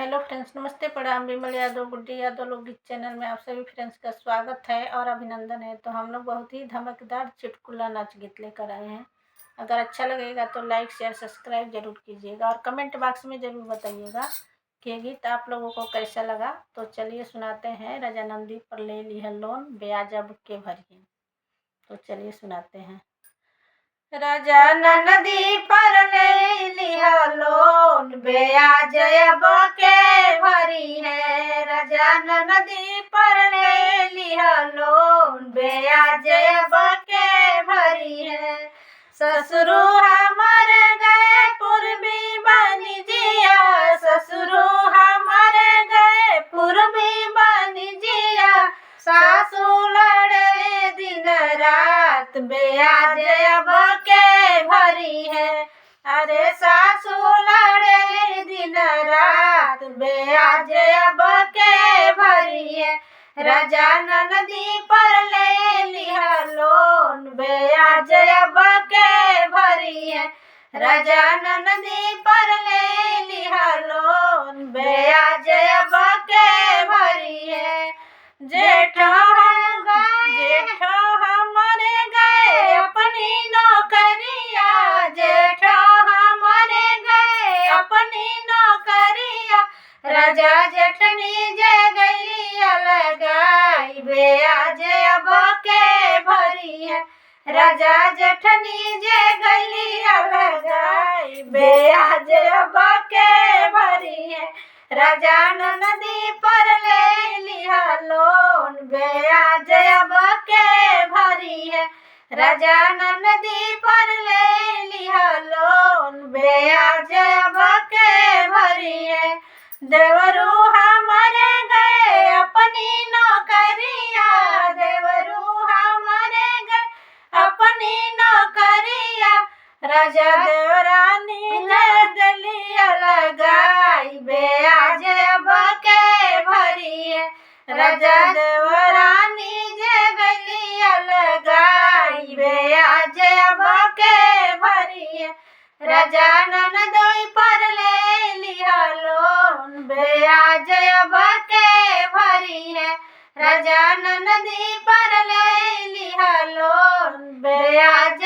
Hello friends, नमस्ते, प्रणाम। विमल यादव, गुड्डी यादव लोकगीत चैनल में आप सभी फ्रेंड्स का स्वागत है और अभिनंदन है। तो हम लोग बहुत ही धमाकेदार चुटकुला नाच गीत लेकर आए हैं। अगर अच्छा लगेगा तो लाइक शेयर सब्सक्राइब जरूर कीजिएगा और कमेंट बॉक्स में ज़रूर बताइएगा कि ये गीत आप लोगों को कैसा लगा। तो चलिए सुनाते हैं। राजा नंदी पर ले लिया लोन, ब्याज अब के भरिए। तो चलिए सुनाते हैं। राजा नंदी पर ले लिया लोन, ब्याज अब के भरी है। राजा नंदी पर ले लिया लोन, ब्याज अब के भरी है। ससुरु हमर गए पूर्वी बनिजिया, ससुरु हमर गए पूर्वी बनिजिया। सासू लड़े दिन रात, ब्याज अब के भरी है। अरे सासू लड़े दिन रात, ब्याज अब के भरी है। राजा नंदी पर ले लिया लोन, ब्याज अब के भरी है। राजा नंदी पर ले लिया लोन, ब्याज अब के भरी है। जेठो हमारे गए अपनी नौकरिया, जेठो हमारे गए अपनी नौकरिया। राजा जेठनी जे गई अलगाई, ब्याज अब के भरी है। राजा जेठनी जे गई अलगाई, ब्याज अब के भरी है। राजा नंदी पर ले लिया लोन, ब्याज अब के भरी है। राजा नंदी पर ले लिया लोन, ब्याज अब के भरी है। देवरू हमारे गए अपनी नौकरिया, देवरू हमारे गए अपनी नौकरिया। राजा देवरानी ने दलिया लगाई, ब्याज अब के भरी है। राजा देवरानी जे गलिया लगाई, ब्याज अब के भरी है। राजा नंदोई पर ले लिया लोन, ब्याज अब के भरी है। राजा नंदी पर ले लिया लोन, ब्याज